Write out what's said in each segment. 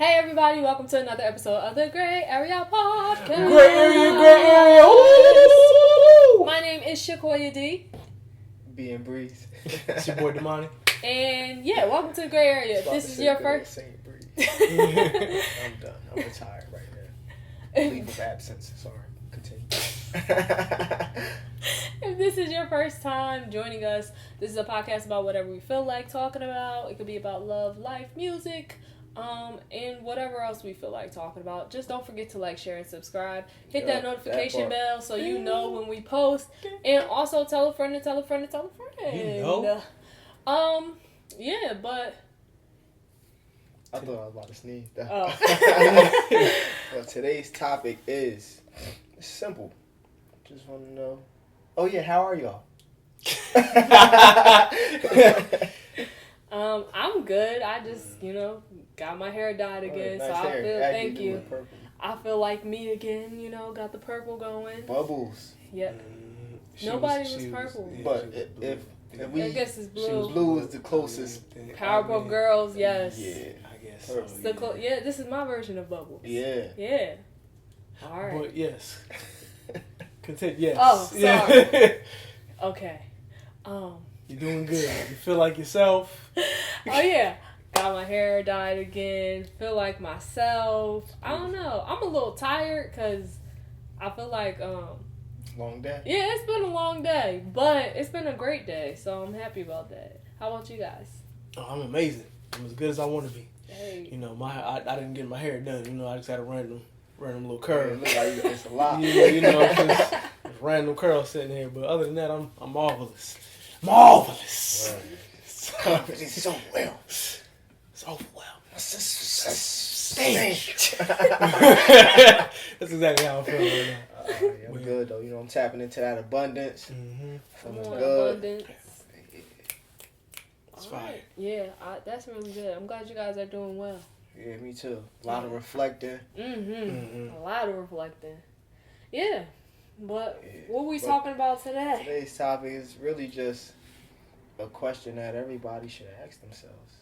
Hey everybody, welcome to another episode of the Grae Area Podcast. Grae Area. Ooh. My name is Shakoya D. Being Breeze. It's your boy Damani. And yeah, welcome to the Grae Area. This is your first. Saint Breeze. I'm done. I'm retired right now. Leave of absence. Sorry. Continue. If this is your first time joining us, this is a podcast about whatever we feel like talking about. It could be about love, life, music, and whatever else we feel like talking about. Just don't forget to like, share, and subscribe. Hit that notification bell so you know when we post. And also tell a friend to tell a friend to tell a friend. You know? Yeah, but I thought I was about to sneeze. oh. Well, today's topic is simple. Just want to know. Oh yeah, how are y'all? I'm good. I just, got my hair dyed again, nice so I hair. feel. Thank you. Purple. I feel like me again. Got the purple going. Bubbles. Yep. Nobody was purple. Yeah, But if we, I guess it's blue. she was blue is the closest. Powerpuff Girls, yes. Yeah. I guess Purple. so. Yeah, this is my version of Bubbles. Yeah. Yeah. All right. But yes. Continue. Yes. Oh, sorry. Yeah. Okay. You're doing good. You feel like yourself. Oh yeah. Got my hair dyed again. Feel like myself. I don't know. I'm a little tired because I feel like Long day. yeah, it's been a long day, but it's been a great day, so I'm happy about that. How about you guys? Oh, I'm amazing. I'm as good as I want to be. Hey. I didn't get my hair done. I just had a random little It curl. look like it's a lot. Yeah, just random curl sitting here. But other than that, I'm marvelous. Marvelous. It's so well. So well. Stink. That's exactly how I feel right now. Yeah, I'm good though. I'm tapping into that abundance. Mm-hmm. Come Feeling on, good. abundance. It's All right. Yeah, that's really good. I'm glad you guys are doing well. Yeah, me too. A lot of reflecting. A lot of reflecting. Yeah, but Yeah, what we but talking about today? Today's topic is really just a question that everybody should ask themselves.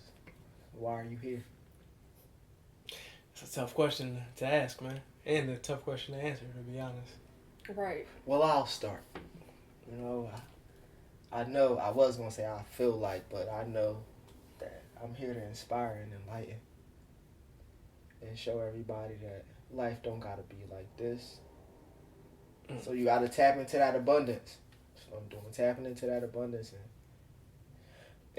Why are you here? It's a tough question to ask, man. And a tough question to answer, to be honest. Right. Well, I'll start. I know I was going to say I feel like, but I know that I'm here to inspire and enlighten and show everybody that life don't got to be like this. So you got to tap into that abundance. That's what I'm doing. Tapping into that abundance and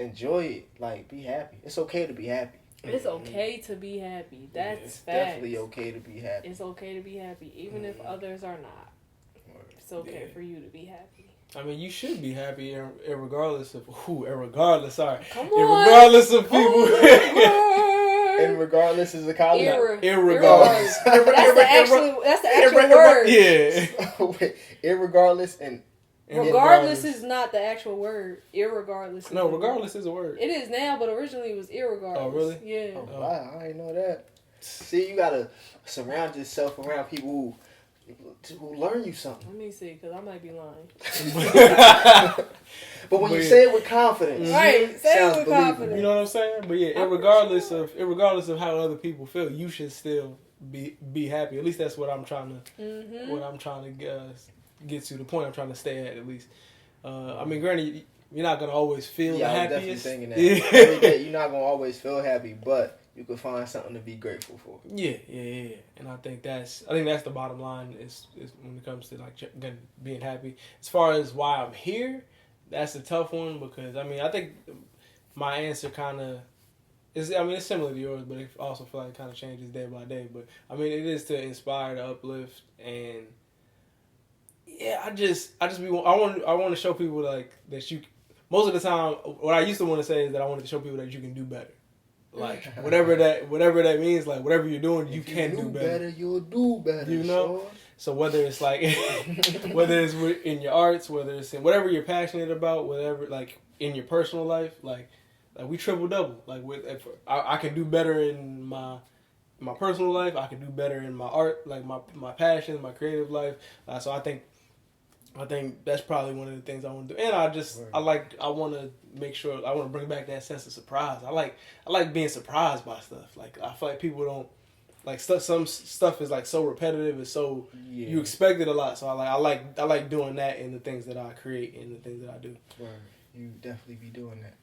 enjoy it. Like, be happy. It's okay to be happy. It's okay to be happy. That's It's facts. definitely okay to be happy. It's okay to be happy, even if others are not. It's okay for you to be happy. I mean, you should be happy, regardless of who, regardless. Sorry, Come on. regardless of people. And regardless is a college. Irregardless. That's the actual word. Yeah. Wait, irregardless and Regardless is not the actual word. Irregardless. No, regardless is a word. It is now, but originally it was irregardless. Oh, really? Yeah. Oh, wow, I didn't know that. See, you gotta surround yourself around people who learn you something. Let me see, because I might be lying. But when you say it with confidence, Right, say it sounds with believable. confidence. You know what I'm saying? But yeah, irregardless of how other people feel, you should still be happy. At least that's what I'm trying to get to. The point I'm trying to stay at least. I mean, granted, you're not gonna always feel the I'm happiest. definitely thinking that. Every day, you're not gonna always feel happy, but you can find something to be grateful for. Yeah. And I think that's the bottom line is when it comes to like being happy. As far as why I'm here, that's a tough one because I think my answer kind of is. It's similar to yours, but it also feel like it kind of changes day by day. But it is to inspire, to uplift, and yeah, I want to show people like that you. Most of the time, what I used to want to say is that I wanted to show people that you can do better. Like whatever that means, like whatever you're doing, you can do better. You'll do better. You know. Sean. So whether it's like, whether it's in your arts, whether it's in whatever you're passionate about, whatever like in your personal life, like we triple double. Like I can do better in my personal life. I can do better in my art, like my passion, my creative life. So I think I think that's probably one of the things I want to do. And I want to make sure, I want to bring back that sense of surprise. I like being surprised by stuff. Like, I feel like people don't, like, some stuff is like so repetitive and so, you expect it a lot. So I like doing that in the things that I create and the things that I do. Word. You definitely be doing that.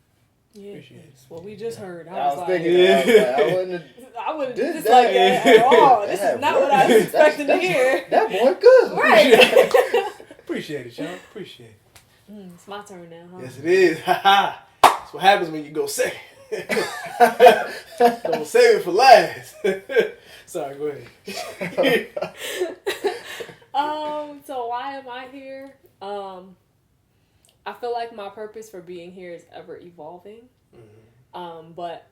Yeah, Appreciate it. that's what we just heard. I was like, thinking, I wouldn't This- just that- like that at all. This that is not what I was works. expecting to hear. That boy good. Right. Appreciate it, y'all. Appreciate it. It's my turn now, huh? Yes, it is. That's what happens when you go second. Don't save it for last. Sorry, go ahead. So why am I here? I feel like my purpose for being here is ever evolving. Mm-hmm. But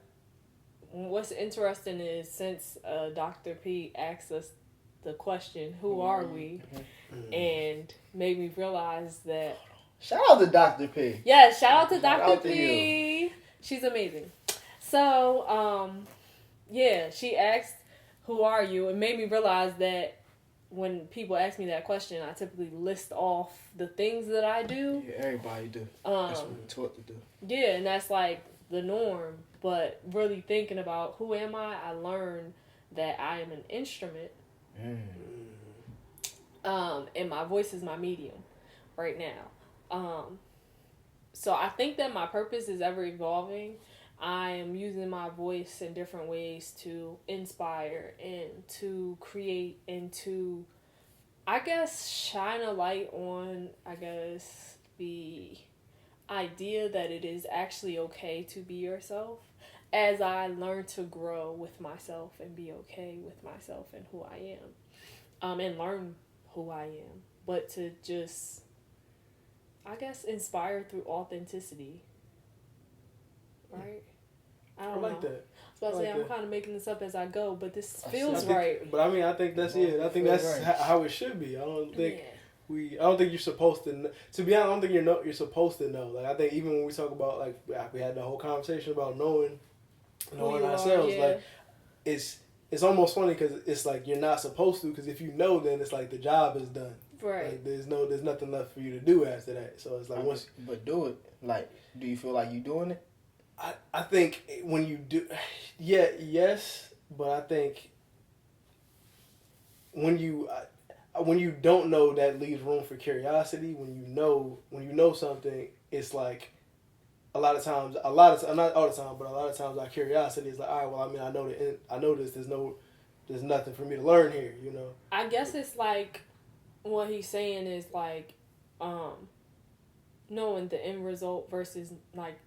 what's interesting is since Dr. P asked us the question, who are we? Mm-hmm. And made me realize that... Shout out to Dr. P. Yeah, shout out to Shout Dr. out to P. She's amazing. So, she asked, who are you? And made me realize that when people ask me that question, I typically list off the things that I do. Yeah, everybody do. That's what we're taught to do. Yeah, and that's like the norm. But really thinking about who am I learned that I am an instrument. And my voice is my medium right now. So I think that my purpose is ever evolving. I am using my voice in different ways to inspire and to create and to, I guess, shine a light on, the idea that it is actually okay to be yourself as I learn to grow with myself and be okay with myself and who I am. And learn who I am. But to just, I guess, inspire through authenticity. Right? I don't like know. that. I was about to say, I'm that. kind of making this up as I go, but this feels I think, right. But I think that's it. I think that's right. how it should be. I don't think you're supposed to. To be honest, I don't think you're supposed to know. Like, I think even when we talk about, like, we had the whole conversation about knowing ourselves. Like, it's almost funny because it's like you're not supposed to. Because if you know, then it's like the job is done. Right. Like, there's nothing left for you to do after that. So it's like But do it. Like, do you feel like you doing it? I think when you do, yes, but I think when you don't know, that leaves room for curiosity. When you know something, it's like a lot of times, not all the time, but a lot of times our curiosity is like, all right, well, I mean, I know this. There's nothing for me to learn here, you know. I guess it's like what he's saying is like knowing the end result versus like.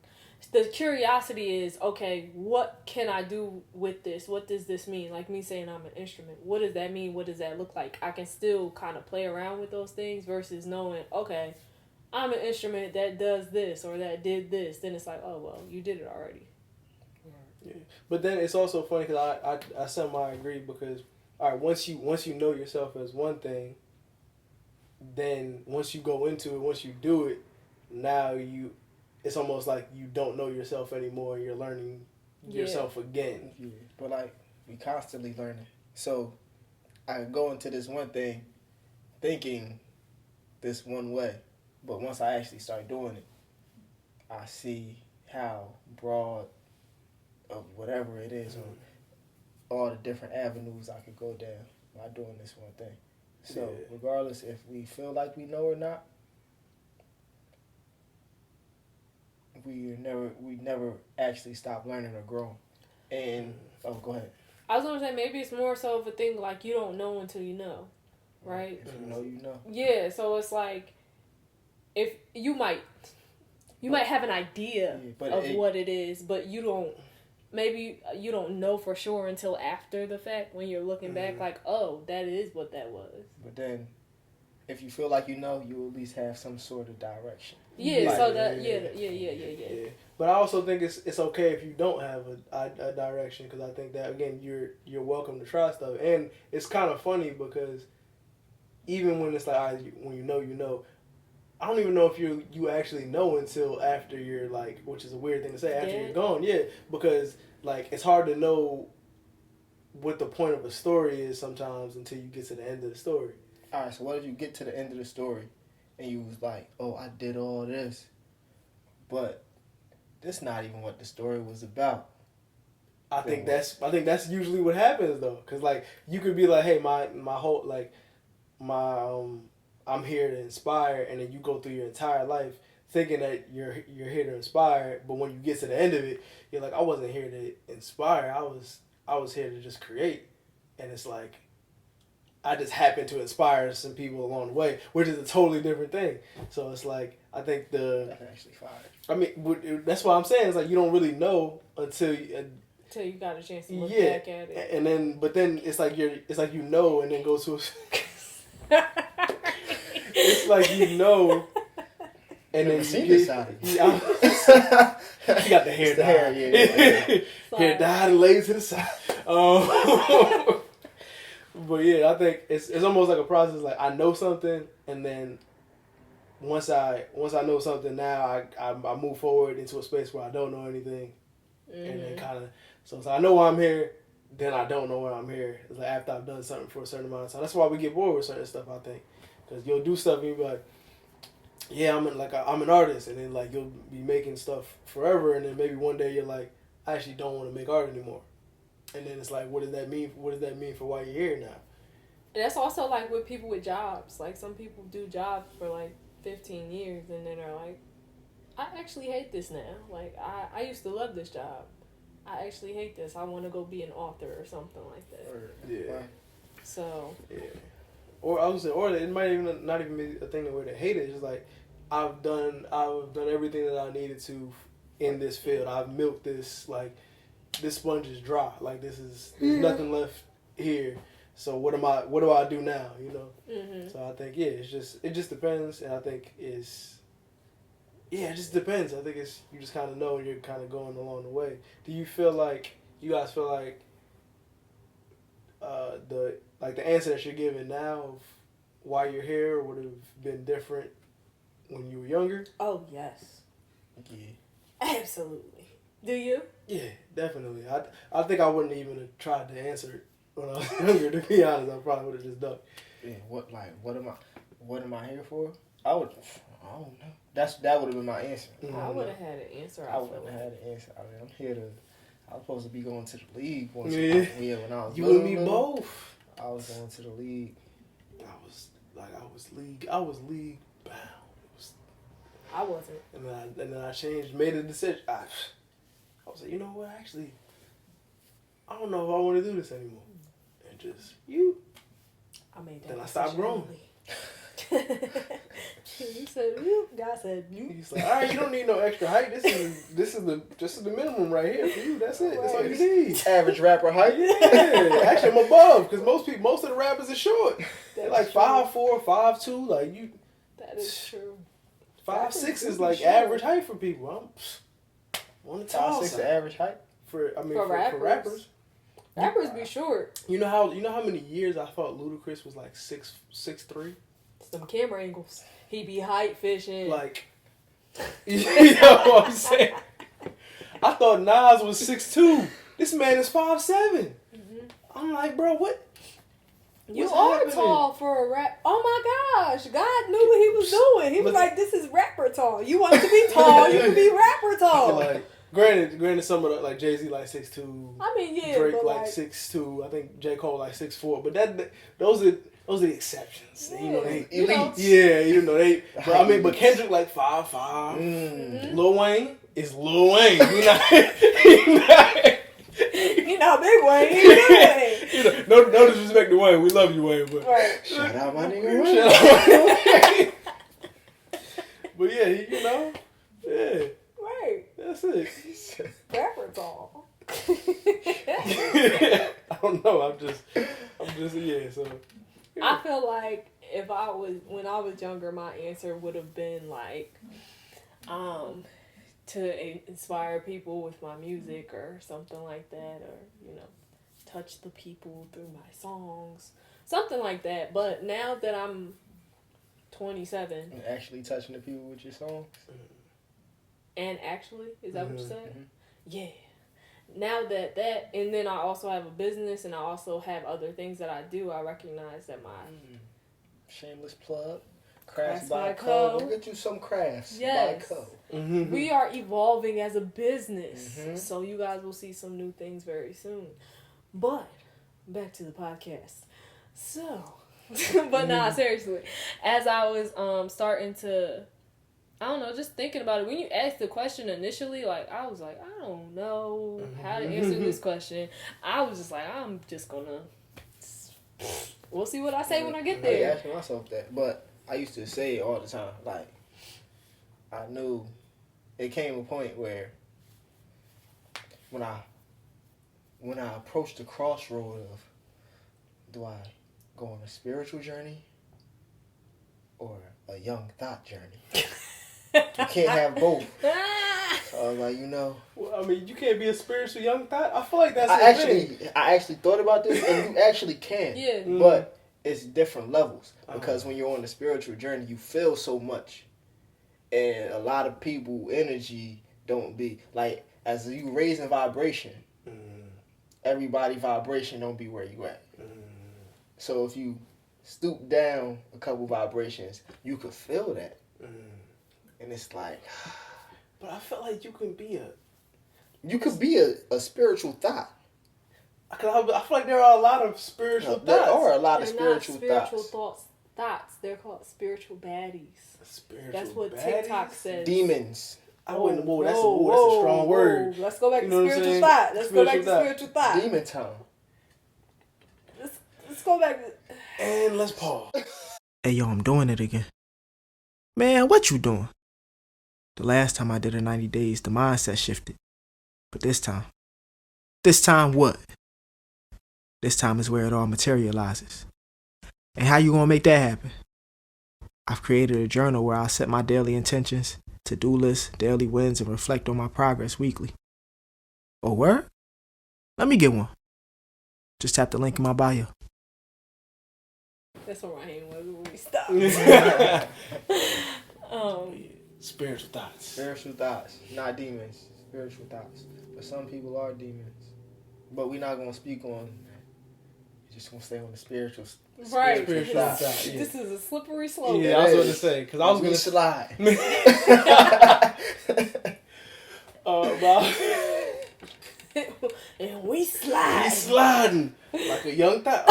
The curiosity is, okay, what can I do with this? What does this mean? Like me saying I'm an instrument. What does that mean? What does that look like? I can still kind of play around with those things versus knowing, okay, I'm an instrument that does this or that did this. Then it's like, oh, well, you did it already. Yeah. But then it's also funny because I semi agree because, all right, once you know yourself as one thing, then once you go into it, once you do it, now it's almost like you don't know yourself anymore. You're learning yourself again. Yeah. But like, we constantly learning. So I go into this one thing thinking this one way. But once I actually start doing it, I see how broad of whatever it is or all the different avenues I could go down by doing this one thing. So regardless if we feel like we know or not, we never actually stop learning or growing. And go ahead. I was gonna say maybe it's more so of a thing like you don't know until you know, right? If you know, you know. Yeah, so it's like if you might have an idea of what it is, but you don't. Maybe you don't know for sure until after the fact when you're looking back, like, oh, that is what that was. But then, if you feel like you know, you at least have some sort of direction. Yeah, Like, so that yeah. But I also think it's okay if you don't have a direction because I think that again you're welcome to try stuff, and it's kind of funny because even when it's like when you know. I don't even know if you actually know until after you're like, which is a weird thing to say, after you're gone. Yeah, because like it's hard to know what the point of a story is sometimes until you get to the end of the story. All right, so what if you get to the end of the story and you was like, oh, I did all this, but that's not even what the story was about. I think that's usually what happens though, because like you could be like, hey, my whole like my I'm here to inspire, and then you go through your entire life thinking that you're here to inspire, but when you get to the end of it, you're like, I wasn't here to inspire. I was here to just create, and it's like I just happened to inspire some people along the way, which is a totally different thing. So it's like I think That's actually fire. I mean, that's what I'm saying. It's like you don't really know until you got a chance to look back at it, and then it's like you know, and then go to. It's like you know, and then seen you this side of you. You got the hair dye. Hair dyed and laid to the side. But yeah, I think it's almost like a process. Like I know something, and then once I know something, now I move forward into a space where I don't know anything, and then kind of so I know why I'm here. Then I don't know why I'm here. It's like after I've done something for a certain amount of time. That's why we get bored with certain stuff. I think because you'll do stuff and you'll be like, yeah, I'm an artist, and then like you'll be making stuff forever, and then maybe one day you're like, I actually don't want to make art anymore. And then it's like, what does that mean? What does that mean for why you're here now? And that's also like with people with jobs. Like some people do jobs for like 15 years and then they're like, I actually hate this now. Like I used to love this job. I actually hate this. I want to go be an author or something like that. Yeah. So. Yeah. Or I was say, or it might even not even be a thing where they hate it. It's just like I've done everything that I needed to in this field. I've milked this like. This sponge is dry. Like there's nothing left here. So what do I do now? You know. Mm-hmm. So I think it just depends, and I think it just depends. I think you just kind of know, and you're kind of going along the way. Do you guys feel like the answer that you're giving now of why you're here would have been different when you were younger? Oh yes. Yeah. Absolutely. Do you? Yeah, definitely. I think I wouldn't even have tried to answer it when I was younger. To be honest, I probably would have just ducked. Yeah. What am I here for? I don't know. That would have been my answer. I would have had an answer. I wouldn't have had an answer. I mean, I'm here to. I was supposed to be going to the league once. Yeah. When I was. You and me both. I was going to the league. I was league bound. I wasn't. And then I changed, made a decision. I was like, you know what? Actually, I don't know if I want to do this anymore. And just I made that. Then I stopped growing. You said, "Whoop." God said, "You." He's like, all right, you don't need no extra height. This is the minimum right here for you. That's it. That's all you need. Average rapper height. Yeah, actually, I'm above because most of the rappers are short. They're like 5'4", 5'2". Like you. That is true. 5'6" is like average height for people. I'm on the tall 5'6" side. the average height For rappers. Rappers be short. You know how many years I thought Ludacris was like 6'3"? Some camera angles. He be height fishing. Like, you know what I'm saying? I thought Nas was 6'2". This man is 5'7". Mm-hmm. I'm like, bro, what? You are happening? Tall for a rap. Oh my gosh. God knew what he was doing. He was like, this is rapper tall. You want to be tall, you can be rapper tall. Like, granted, some of the, like Jay-Z like 6'2". I mean, yeah. Drake like 6'2". I think J. Cole like 6'4". But those are the exceptions. Yeah. You know, they elite. Yeah, you know they. But Kendrick like 5'5". Mm-hmm. Lil Wayne is Lil Wayne. You're not Big Wayne. He's Big Wayne. No disrespect to Wayne. We love you, Wayne. But right. Shout out my nigga Wayne. But yeah, yeah. Right. That's it. Rapper tall. I don't know. I'm just yeah. So yeah. I feel like when I was younger, my answer would have been like, to inspire people with my music or something like that, or touch the people through my songs, something like that. But now that I'm 27, and actually touching the people with your songs, is that what you said? Mm-hmm. Yeah. Now that and then I also have a business and I also have other things that I do, I recognize that my shameless plug. Crafts by Co. Go. Get you some crafts Yes. by Co. Mm-hmm. We are evolving as a business. Mhm. So you guys will see some new things very soon. But back to the podcast. So, but nah, seriously. As I was starting to, I don't know, just thinking about it. When you asked the question initially, like, I was like, I don't know how to answer this question. I was just like, I'm just gonna, we'll see what I say when I get I there. asking myself that, but I used to say it all the time. Like, I knew it came a point where when I approached the crossroad of, do I go on a spiritual journey or a young thought journey? You can't have both. So I was like, Well, I mean, you can't be a spiritual young thought. I feel like that's I actually thought about this, and you actually can. Yeah. But it's different levels, because when you're on the spiritual journey, you feel so much, and a lot of people energy don't be like, as you raising vibration. Everybody vibration don't be where you at. So if you stoop down a couple vibrations, you could feel that. And it's like, but I feel like you can be a spiritual thought. Cause I feel like there are a lot of spiritual thoughts. There are a lot of They're spiritual not spiritual thoughts. thoughts. They're called spiritual baddies. Spiritual That's what baddies? TikTok says. Demons. I wouldn't. Whoa, that's a strong word. Let's go back You to know what I'm spiritual saying? thought. Let's go back to Spiritual spiritual thought. Demon time. Let's go back to... And let's pause. Hey, yo, I'm doing it again. Man, what you doing? The last time I did a 90 days, the mindset shifted. But this time what? This time is where it all materializes. And how you gonna make that happen? I've created a journal where I'll set my daily intentions, to-do lists, daily wins, and reflect on my progress weekly. Oh, word? Let me get one. Just tap the link in my bio. That's where my hand was when we stopped. Spiritual thoughts. Spiritual thoughts, not demons. Spiritual thoughts. But some people are demons. But we're not gonna speak on that. We're just gonna stay on the spiritual. Right. Spiritual thoughts. Yeah. This is a slippery slope. Yeah, I was going to say, because I was going to slide. And we slide. He's sliding like a young thought.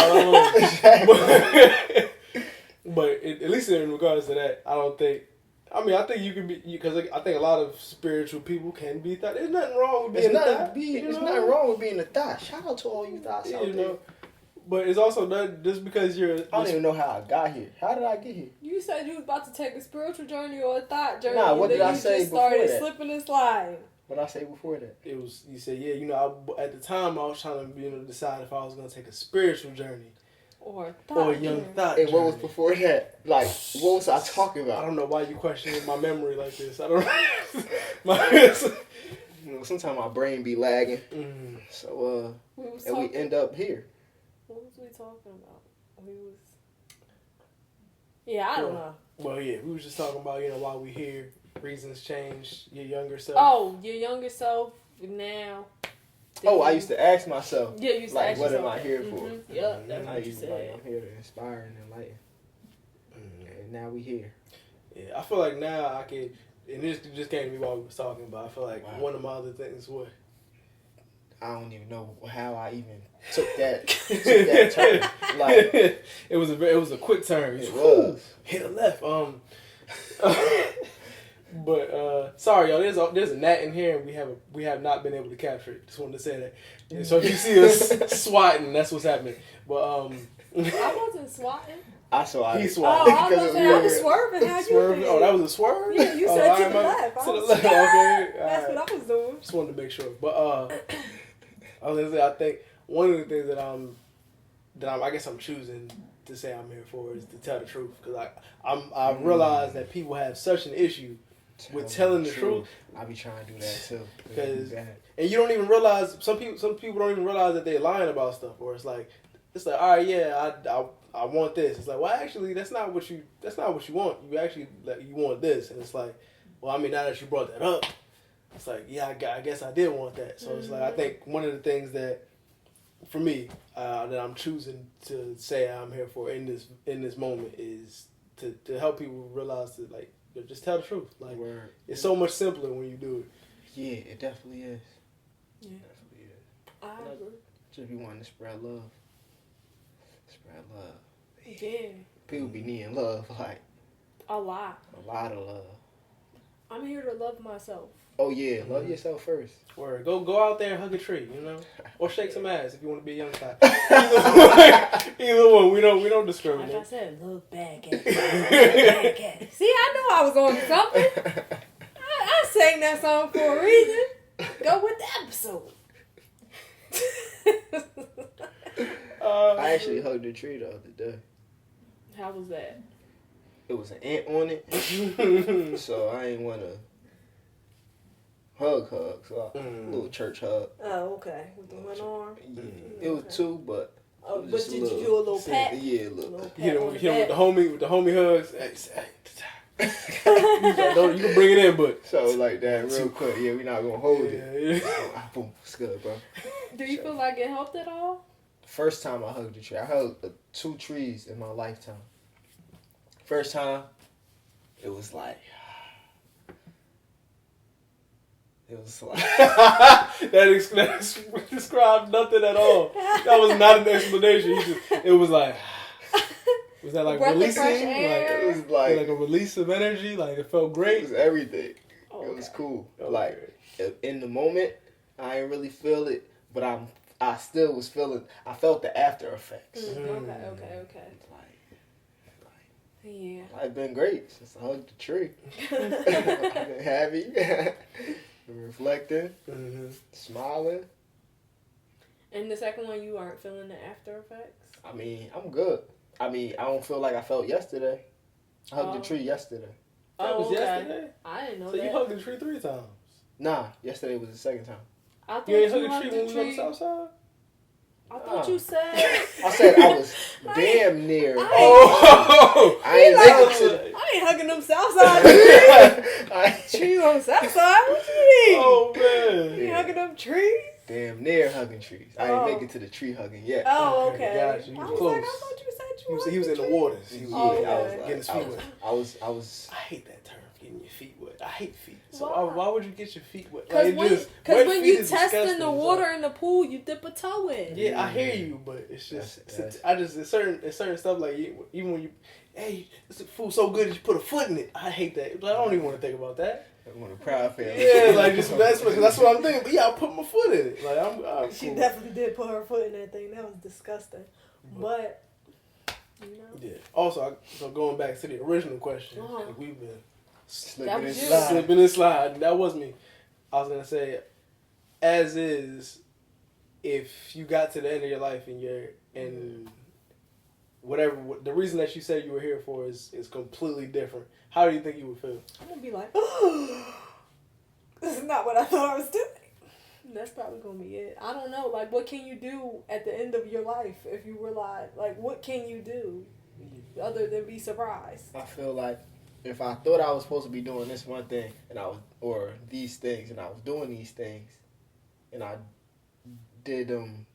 But at least in regards to that, I don't think. I mean, I think you can be, because I think a lot of spiritual people can be thought. There's nothing wrong with being a thought. There's nothing wrong with being a thought. Shout out to all you thoughts out there. But it's also not just because you're. I don't even know how I got here. How did I get here? You said you was about to take a spiritual journey or a thought journey. Nah, what did I say just before started that? slipping and sliding. What did I say before that? It was, you said, yeah, at the time I was trying to decide if I was going to take a spiritual journey Or a thought or a young thought And journey. what was before that? Like, what was I talking I about? don't know why you questioning my memory like this. I don't know. Sometimes my brain be lagging. So, we end up here. What was we talking about? Yeah, I don't know. Well, yeah, we was just talking about, why we here, reasons change, your younger self. Oh, your younger self now. I used to ask myself. Yeah, you used to like, ask what yourself am I here for? Yeah, that's I what you used to be said. like, I'm here to inspire and enlighten. And now we here. Yeah, I feel like now I could, and this just came to me while we was talking about, I feel like one of my other things was, I don't even know how I even took that turn. Like, it was a quick turn. It was. Hit a left. But sorry y'all, there's a gnat in here and we have not been able to capture it. Just wanted to say that. And so if you see us swatting, that's what's happening. But I wasn't swatting. I saw he it. swatted. Oh, I was gonna say I was swerving. How you Swerving? did? Oh, that was a swerve? Yeah, you said to the left. To the left. Okay. That's All right. what I was doing. Just wanted to make sure. But I was gonna say, I think one of the things that I guess I'm choosing to say I'm here for is to tell the truth, because I realize that people have such an issue with telling the truth. I be trying to do that too. And you don't even realize, some people don't even realize that they're lying about stuff, or it's like all right, yeah, I want this. It's like, well, actually that's not what you want. You actually, like, you want this. And it's like, well, I mean, now that you brought that up, it's like, yeah, I guess I did want that. So it's like, I think one of the things that, for me, that I'm choosing to say I'm here for in this moment is to help people realize that like just tell the truth. Like Word. it's so much simpler when you do it. Yeah, it definitely is. Yeah. It definitely is. I agree. Just be wanting to spread love. Spread love. Yeah. People be needing love, like A lot. a lot of love. I'm here to love myself. Oh yeah, love yourself first. Word. Go out there and hug a tree, you know, or shake some ass if you want to be a young guy. Either one. We don't Like I discriminate. said, look back at it. See, I knew I was on to something. I sang that song for a reason. Go with the episode. I actually hugged a tree the other day. How was that? It was an ant on it, so I ain't want to hug. So a little church hug. Oh, okay. With the one arm? Yeah, it was two, but. Oh, it was but just did you do a little pat? Yeah, a little. Little Hit pat him on with the the homie hugs. You can bring it in, but So like that, real quick. Yeah, we not gonna hold it. yeah. Boom, it's good, bro. back. Do you feel like it helped at all? First time I hugged a tree, I hugged 2 trees in my lifetime. First time, it was like. that described nothing at all. That was not an explanation. It was like, was that like Breath of releasing? fresh air. It was like Like a release of energy. Like it felt it great. was everything. Oh, It was okay. cool. Okay. Like in the moment, I didn't really feel it, but I still was feeling. I felt the after effects. Okay. Like Yeah. I've been great since I hugged the tree. I've been happy, reflecting, smiling. And the second one, you aren't feeling the after effects? I mean, I'm good. I mean, I don't feel like I felt yesterday. I hugged the tree yesterday. That was yesterday. I didn't know So that. you hugged the tree 3 times. Nah, yesterday was the second time. I thought You ain't you hug a tree when we was on the south side? I thought you said. I said I was damn near. Oh! I ain't make it to the. I ain't hugging them south side trees. Tree on south side? What you mean? Oh, You man. ain't hugging them trees? Damn near hugging trees. I Oh. ain't make it to the tree hugging yet. Oh, Okay, okay. gotcha. You I was was close. like, I thought you said you He was in the tree. waters. He was, Oh, I okay. was like, getting his feet wet. I was. I hate that term, getting your feet wet. I hate feet. So Why? why would you get your feet wet? Because Like, when, wet when feet you is test in disgusting, the so- water in the pool, you dip a toe in. Yeah, I hear you, but it's just That's- it's certain stuff like even when you, hey, this food's so good that you put a foot in it. I hate that. But I don't even want to think about that. I'm on a proud family. Yeah, like just that's what I'm thinking. But yeah, I'll put my foot in it. Like I'm She cool. definitely did put her foot in that thing. That was disgusting. But, you know. Yeah. Also, so going back to the original question, Uh-huh. like we've been Slipping That and was you. sliding. slipping and sliding. That was me. I was gonna say, as is, if you got to the end of your life and whatever the reason that you said you were here for is completely different, how do you think you would feel? I'm going to be like, oh, this is not what I thought I was doing. That's probably going to be it. I don't know. Like, what can you do at the end of your life if you realize, like, what can you do other than be surprised? I feel like if I thought I was supposed to be doing this one thing or these things and I was doing these things and I did them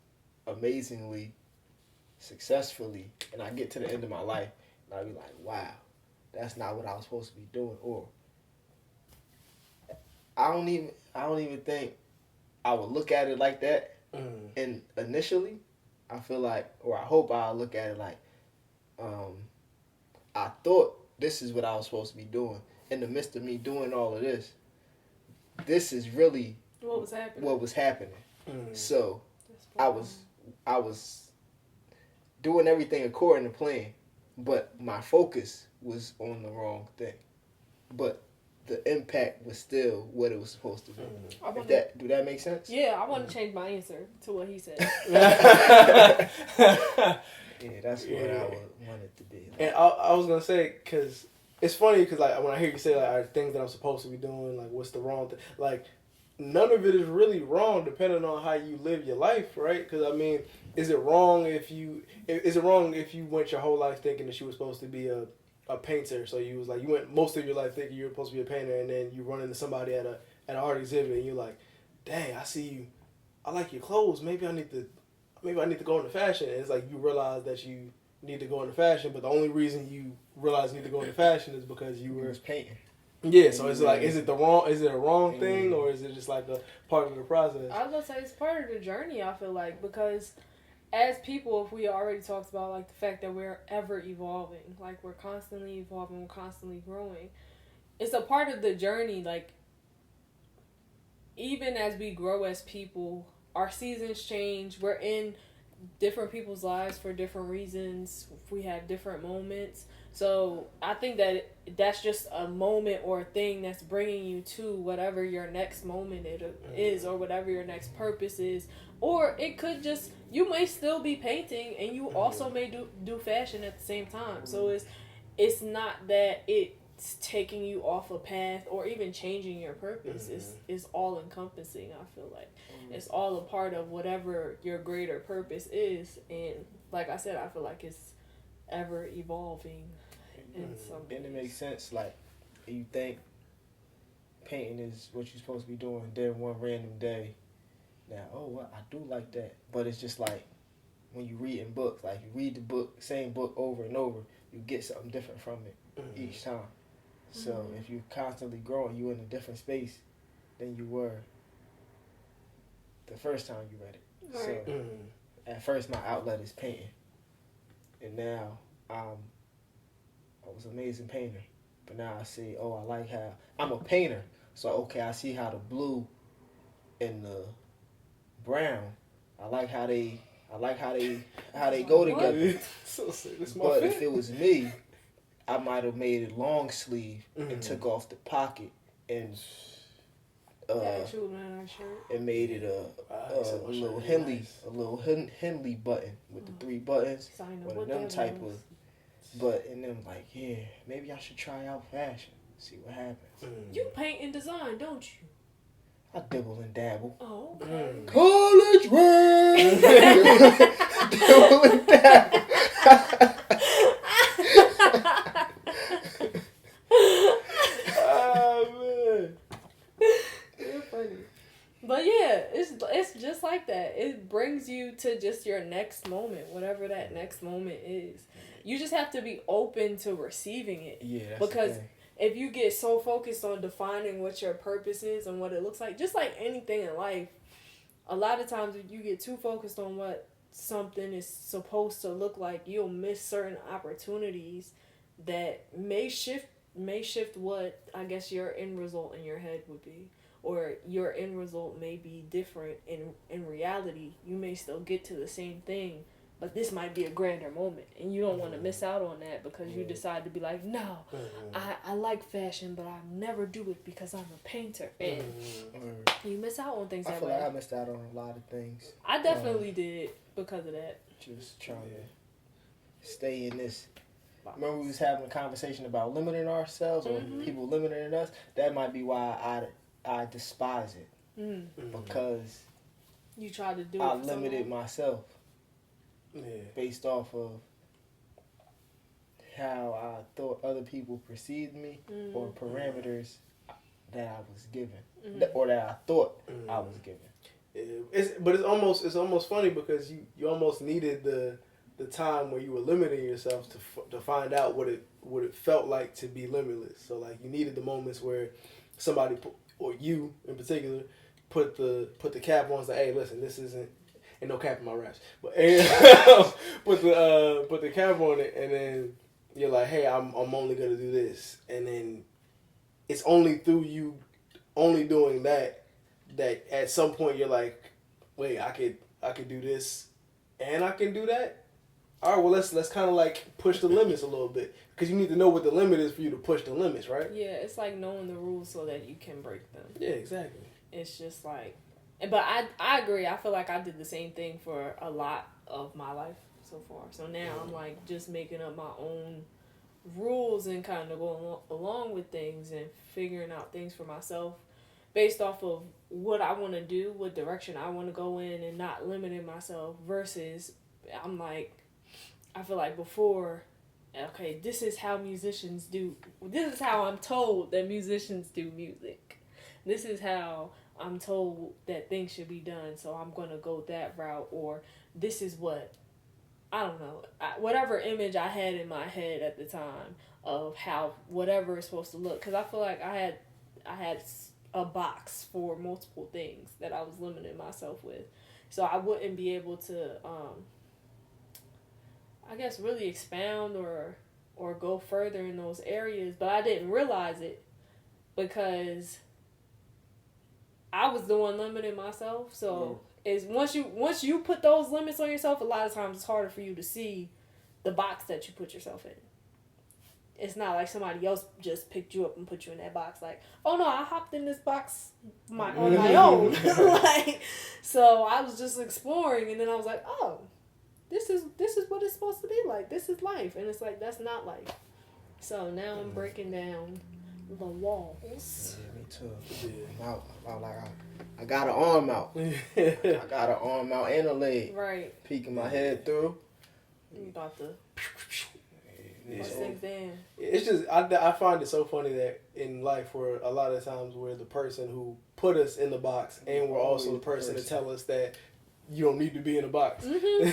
amazingly, successfully, and I get to the end of my life and I be like, wow, that's not what I was supposed to be doing. Or I don't even think I would look at it like that. And initially, I feel like, or I hope I'll look at it like, I thought this is what I was supposed to be doing. In the midst of me doing all of this, this is really What was happening? what was happening. So That's I was doing everything according to plan, but my focus was on the wrong thing. But the impact was still what it was supposed to be. Do that make sense? Yeah, I want to change my answer to what he said. Yeah, that's what I would want it to be. And I was gonna say, cause it's funny, cause like when I hear you say like are things that I'm supposed to be doing, like what's the wrong thing? Like none of it is really wrong, depending on how you live your life, right? Cause I mean, is it wrong if you went your whole life thinking that you were supposed to be a painter? So you went most of your life thinking you were supposed to be a painter, and then you run into somebody at an art exhibit, and you're like, dang, I see you. I like your clothes. Maybe I need to go into fashion. And it's like you realize that you need to go into fashion, but the only reason you realize you need to go into fashion is because you were painting. Yeah, so it's like, is it a wrong thing, or is it just like a part of the process? I was gonna say it's part of the journey. I feel like, because as people, if we already talked about like the fact that we're ever evolving, like we're constantly evolving, we're constantly growing. It's a part of the journey. Like, even as we grow as people, our seasons change. We're in different people's lives for different reasons. We have different moments. So I think that that's just a moment or a thing that's bringing you to whatever your next moment is, or whatever your next purpose is. Or it could just, you may still be painting and you also may do fashion at the same time. So it's not that it's taking you off a path or even changing your purpose. It's all encompassing. I feel like it's all a part of whatever your greater purpose is. And like I said, I feel like it's ever evolving. And it makes sense. Like, you think painting is what you're supposed to be doing, then one random day, now, oh, well, I do like that. But it's just like when you read in books, like you read the same book over and over, you get something different from it each time. So if you're constantly growing, you're in a different space than you were the first time you read it. Right. So at first my outlet is painting, and now I was an amazing painter, but now I see, oh, I like how I'm a painter. So okay, I see how the blue and the brown, I like how they go together. So sick. But if it was me, I might have made it long sleeve and took off the pocket and made it a little Henley button with the 3 buttons, one of them type of. But and then like, yeah, maybe I should try out fashion, see what happens. You paint and design, don't you? I dibble and dabble. Oh, okay. College world. Dibble and dabble. Oh man, you're funny. But yeah, it's just like that. It brings you to just your next moment, whatever that next moment is. You just have to be open to receiving it. Yeah, because if you get so focused on defining what your purpose is and what it looks like, just like anything in life, a lot of times if you get too focused on what something is supposed to look like, you'll miss certain opportunities that may shift what, I guess, your end result in your head would be. Or your end result may be different. In reality, you may still get to the same thing, but this might be a grander moment, and you don't want to miss out on that because you decide to be like, no, I like fashion, but I'll never do it because I'm a painter. And you miss out on things I that feel way. like I missed out on a lot of things. I definitely did because of that. Just trying to stay in this. Remember we was having a conversation about limiting ourselves or people limiting us? That might be why I despise it. Because you tried to do I limited myself. Yeah. Based off of how I thought other people perceived me or parameters that I was given or that I thought I was given. It's almost funny because you almost needed the time where you were limiting yourself to find out what it felt like to be limitless. So like you needed the moments where somebody or you in particular put the cap on and say, hey, listen, this isn't. Ain't no cap in my raps, but put the cap on it, and then you're like, hey, I'm only gonna do this, and then it's only through you only doing that at some point you're like, wait, I could do this, and I can do that. All right, well let's kind of like push the limits a little bit because you need to know what the limit is for you to push the limits, right? Yeah, it's like knowing the rules so that you can break them. Yeah, exactly. It's just like. But I agree. I feel like I did the same thing for a lot of my life so far. So now I'm like just making up my own rules and kind of going along with things and figuring out things for myself based off of what I want to do, what direction I want to go in, and not limiting myself versus I'm like, I feel like before, okay, this is how musicians do. This is how I'm told that musicians do music. This is how I'm told that things should be done, so I'm going to go that route, or this is what I don't know, whatever image I had in my head at the time of how whatever is supposed to look. Because I feel like I had a box for multiple things that I was limiting myself with. So I wouldn't be able to, I guess, really expound or go further in those areas. But I didn't realize it because I was the one limiting myself. So is once you put those limits on yourself, a lot of times it's harder for you to see the box that you put yourself in. It's not like somebody else just picked you up and put you in that box. Like, oh no, I hopped in this box on my own. Like, so I was just exploring, and then I was like, oh, this is what it's supposed to be like. This is life, and it's like that's not life. So now I'm breaking down the walls. Yeah, me too. Yeah. I got an arm out. I got an arm out and a leg. Right. Peeking my head through. You about to. It's just I find it so funny that in life where a lot of times we're the person who put us in the box and we're also the person to tell us that you don't need to be in a box. Mm-hmm.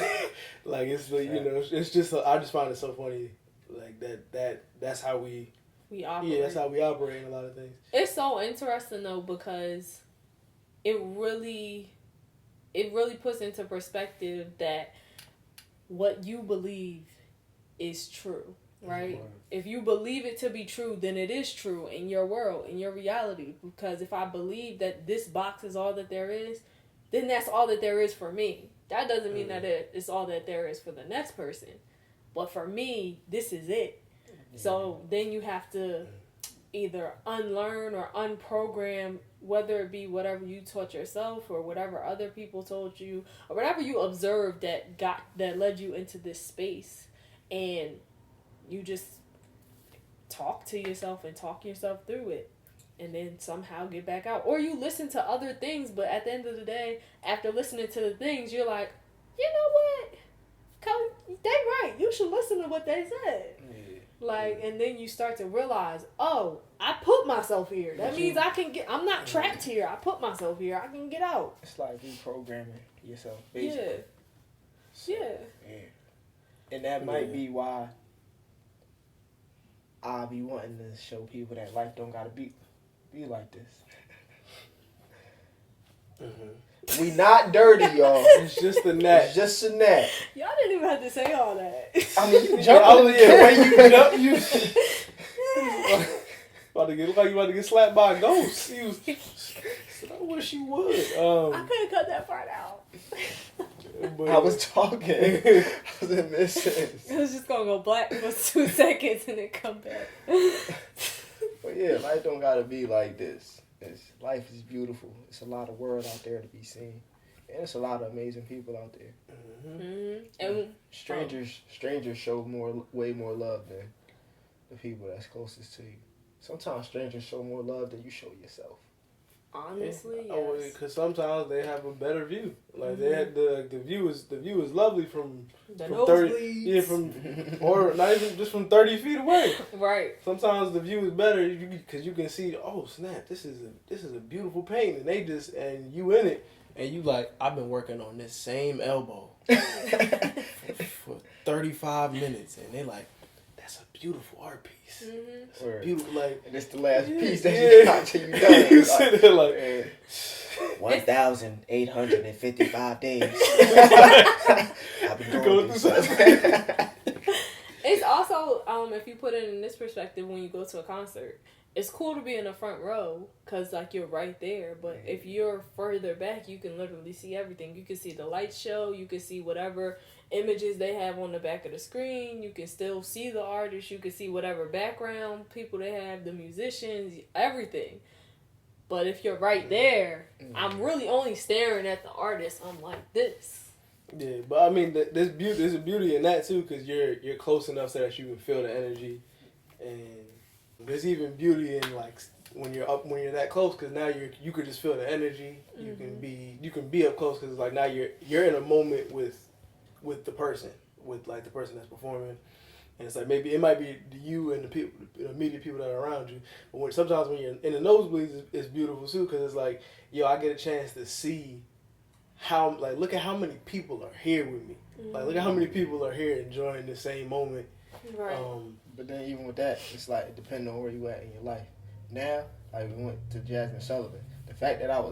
Like it's it's just I just find it so funny like that's how we operate. Yeah, that's how we operate in a lot of things. It's so interesting though because it really puts into perspective that what you believe is true, right? Mm-hmm. If you believe it to be true, then it is true in your world, in your reality. Because if I believe that this box is all that there is, then that's all that there is for me. That doesn't mean that it's all that there is for the next person. But for me, this is it. Yeah. So then you have to either unlearn or unprogram, whether it be whatever you taught yourself or whatever other people told you or whatever you observed that led you into this space. And you just talk to yourself and talk yourself through it and then somehow get back out. Or you listen to other things, but at the end of the day, after listening to the things, you're like, you know what? They right. You should listen to what they said. Yeah. And then you start to realize, oh, I put myself here. That means I'm not trapped here. I put myself here. I can get out. It's like reprogramming yourself, basically. Yeah. So, yeah. And that might be why I be wanting to show people that life don't gotta be like this. Mm-hmm. We not dirty, y'all. It's just a gnat. It's just a gnat. Y'all didn't even have to say all that. I mean, you jump on the way you jump, you about to get slapped by a ghost. I wish you would. I couldn't cut that part out. But I was talking. I was in mid-sentence. It was just gonna go black for 2 seconds and then come back. But yeah, life don't gotta be like this. Life is beautiful. It's a lot of world out there to be seen, and it's a lot of amazing people out there. Mm-hmm. And strangers show way more love than the people that's closest to you. Sometimes strangers show more love than you show yourself. Honestly, yes. Because sometimes they have a better view. Like they had the view is lovely from 30, or not even just from 30 feet away. Right. Sometimes the view is better because you can see. Oh snap! This is a beautiful painting, and you in it, and you like I've been working on this same elbow for 35 minutes, and they like that's a beautiful art piece. Mm-hmm. It's beautiful, and it's the last piece that you got till you done. You sit there like 1,855 days. I've been going through something. It's also if you put it in this perspective, when you go to a concert, it's cool to be in the front row because like you're right there. But if you're further back, you can literally see everything. You can see the light show. You can see whatever images they have on the back of the screen. You can still see the artist. You can see whatever background people they have, the musicians, everything. But if you're right there, I'm really only staring at the artist. I'm like this. Yeah, but I mean, there's a beauty in that too, because you're close enough so that you can feel the energy, and there's even beauty in like when you're that close, because now you could just feel the energy. Mm-hmm. You can be up close because like now you're in a moment with the person, with like the person that's performing, and it's like maybe it might be you and the people, the immediate people that are around you. But sometimes when you're in the nosebleeds, it's beautiful too, because it's like, yo, I get a chance to see how, like, look at how many people are here with me. Like, look at how many people are here enjoying the same moment. Right. But then even with that, it's like depending on where you at in your life. Now, like we went to Jasmine Sullivan. The fact that we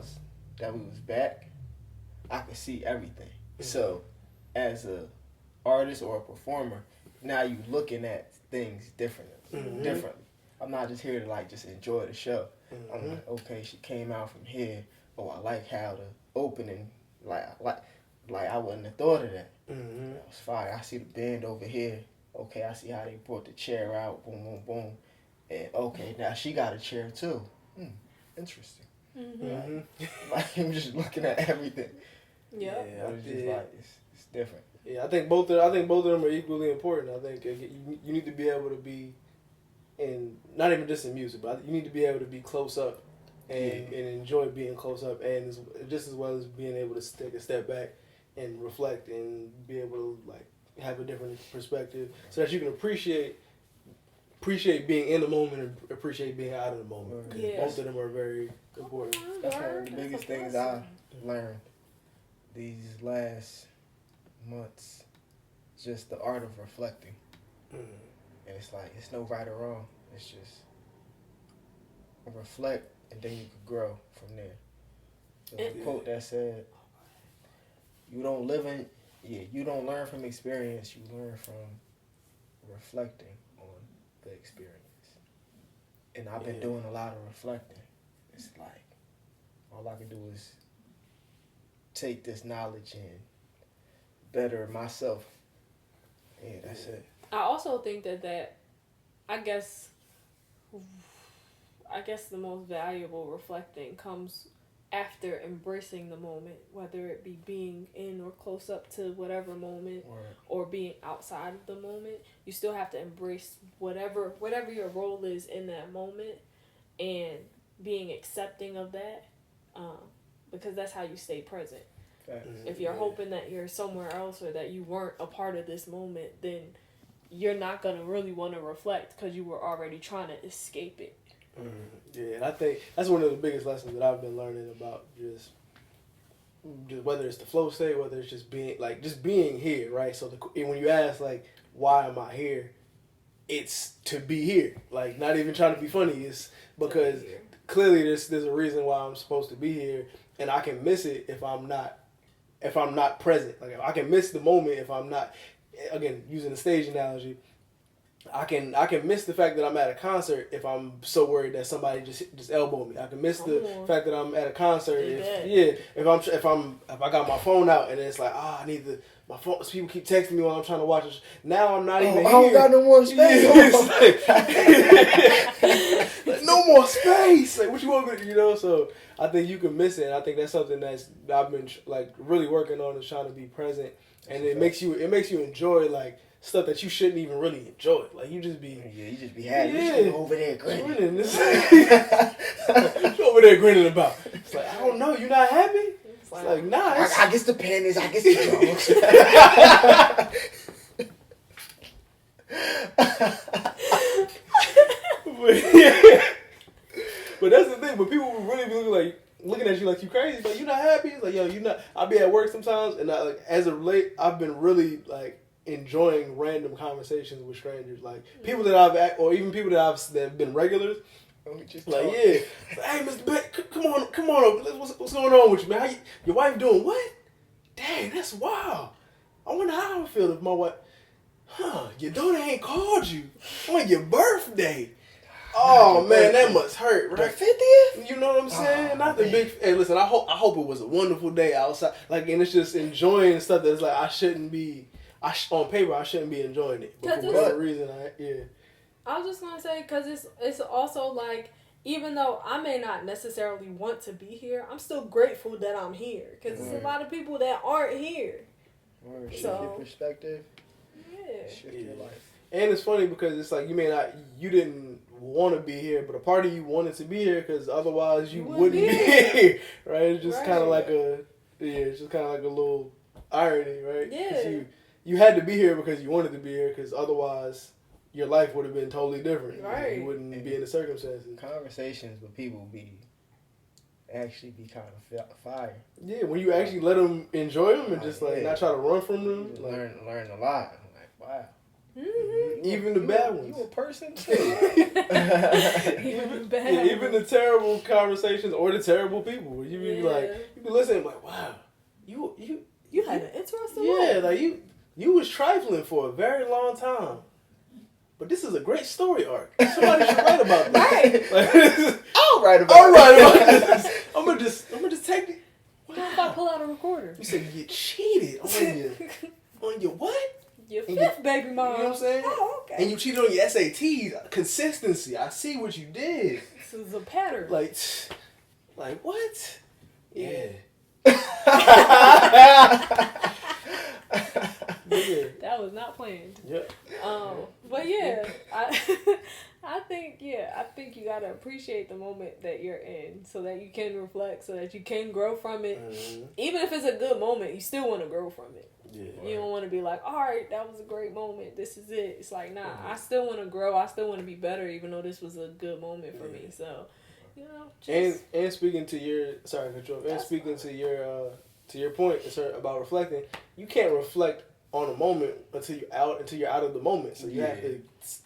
was back, I could see everything. So, as a artist or a performer, now you looking at things differently. I'm not just here to like just enjoy the show. I'm like, okay, she came out from here. Oh, I like how the opening, like I wouldn't have thought of that. That was fire. I see the band over here. Okay, I see how they brought the chair out. Boom, boom, boom. And okay, now she got a chair too. Interesting. Like I'm just looking at everything. Yeah, it's just like it's different. Yeah, I think both of them are equally important. I think you need to be able to be in, not even just in music, but you need to be able to be close up and enjoy being close up, and just as well as being able to take a step back and reflect and be able to like have a different perspective, so that you can appreciate being in the moment and appreciate being out of the moment. Yeah. Both of them are very important. That's one of the biggest things I learned these last months. Just the art of reflecting. And it's like, it's no right or wrong. It's just reflect and then you can grow from there. There's a quote that said, you don't learn from experience, you learn from reflecting on the experience. And I've been doing a lot of reflecting. It's like, all I can do is take this knowledge and better myself. Yeah, that's it. I also think that I guess the most valuable reflecting comes after embracing the moment, whether it be being in or close up to whatever moment or being outside of the moment. You still have to embrace whatever your role is in that moment and being accepting of that, because that's how you stay present. If you're hoping that you're somewhere else or that you weren't a part of this moment, then you're not going to really want to reflect because you were already trying to escape it. Yeah, and I think that's one of the biggest lessons that I've been learning about just whether it's the flow state, whether it's just being here, right? So when you ask like, why am I here? It's to be here. Like, not even trying to be funny. It's because clearly there's a reason why I'm supposed to be here, and I can miss it if I'm not present. Like, I can miss the moment if I'm not. Again, using the stage analogy, I can miss the fact that I'm at a concert if I'm so worried that somebody just elbowed me. I can miss the fact that I'm at a concert if I got my phone out and it's like, I need my phone. People keep texting me while I'm trying to watch it. Now I'm not even here. I don't got no more space. Like, no more space. Like, what you want me to, So I think you can miss it. And I think that's something that I've been like really working on, is trying to be present. And it makes you enjoy like stuff that you shouldn't even really enjoy. Like, you just be happy. You just over there grinning. What you over there grinning about? It's like, I don't know. You not happy? It's like nah. I guess the panties. I guess the But that's the thing. But people will really be looking at you like you crazy. Like, you not happy? It's like, yo, you not. I'll be at work sometimes, and as of late, I've been really like enjoying random conversations with strangers, like people that even people that have been regulars. Hey, Mr. Beck, come on, what's going on with you, man? Your wife doing what? Dang, that's wild. I wonder how I would feel if my wife, your daughter ain't called you on your birthday. Oh man, that must hurt, right? The 50th? You know what I'm saying? Not the big. Hey, listen, I hope it was a wonderful day outside. Like, and it's just enjoying stuff that's like I shouldn't be. On paper, I shouldn't be enjoying it, but for whatever reason, I was just gonna say, because it's also like, even though I may not necessarily want to be here, I'm still grateful that I'm here, because there's a lot of people that aren't here. Shift your perspective. Yeah. Shift your life. And it's funny because it's like you didn't want to be here, but a part of you wanted to be here because otherwise you wouldn't be here, right? It's just kind of like it's just kind of like a little irony, right? Yeah. You had to be here because you wanted to be here, because otherwise your life would have been totally different. Right. You wouldn't be in the circumstances. Conversations with people be actually be kind of fire. Yeah, when you actually let them enjoy them and just like not try to run from them. You Like, learn a lot. I'm like, wow. Mm-hmm. Even the bad ones. You a person too. Even the bad Yeah, even the ones. terrible conversations or the terrible people. You be Yeah. like, you be listening like, wow, you You had an interesting yeah, life. like you was trifling for a very long time. But this is a great story arc. Somebody should write about this. Right. Like, I'll write about I'll write about this. I'm gonna just take it. What if I pull out a recorder? You said you cheated on your what? Your And fifth baby mom. You know what I'm saying? Oh, okay. And you cheated on your SATs. Consistency. I see what you did. This is a pattern. Like what? Yeah. Yeah. That was not planned. Yeah. But yeah, I think you gotta appreciate the moment that you're in, so that you can reflect, so that you can grow from it. Mm-hmm. Even if it's a good moment, you still want to grow from it. Yeah. You don't want to be like, all right, that was a great moment. This is it. It's like, nah, I still want to grow. I still want to be better, even though this was a good moment for me. So, you know, just, And speaking to your to your point, sir, about reflecting, you can't reflect on a moment until you're out of the moment. So you have to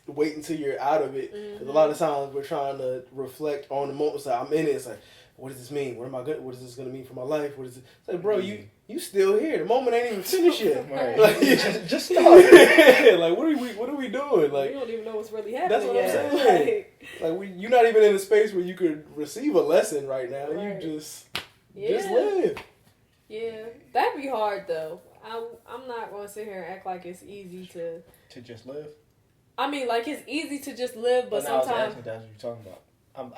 wait until you're out of it. Because a lot of times we're trying to reflect on the moment. So I'm in it. It's like, what does this mean? What am I good? What is this gonna mean for my life? What is it? It's like, bro, you still here. The moment ain't even finished yet. Right. Like, just started. Like, what are we doing? Like, you don't even know what's really happening. that's what I'm yet. saying. Like you're not even in a space where you could receive a lesson right now. Right. You just Yeah. live. Yeah, that'd be hard though. I'm not gonna sit here and act like it's easy to just live. I mean, like it's easy to just live, but no, sometimes that's what you're talking about.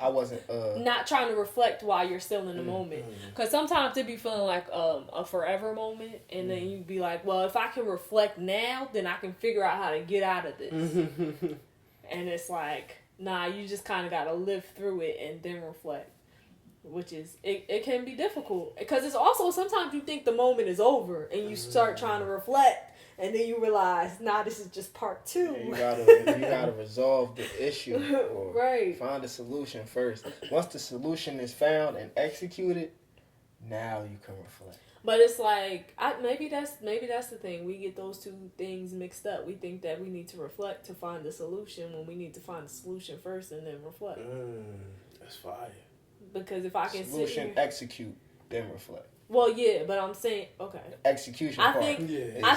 I wasn't not trying to reflect while you're still in the moment. Because sometimes it be feeling like a forever moment, and then you be like, well, if I can reflect now, then I can figure out how to get out of this. And it's like, nah, you just kind of got to live through it and then reflect. Which is, it can be difficult. Because it's also, sometimes you think the moment is over, and you start trying to reflect, and then you realize, nah, this is just part 2. Yeah, you gotta resolve the issue, or right. find a solution first. Once the solution is found and executed, now you can reflect. But it's like, maybe that's the thing. We get those two things mixed up. We think that we need to reflect to find the solution, when we need to find the solution first and then reflect. That's fire. Because if I can solution, execute, then reflect. Well, yeah, but I'm saying, okay. Execution I part.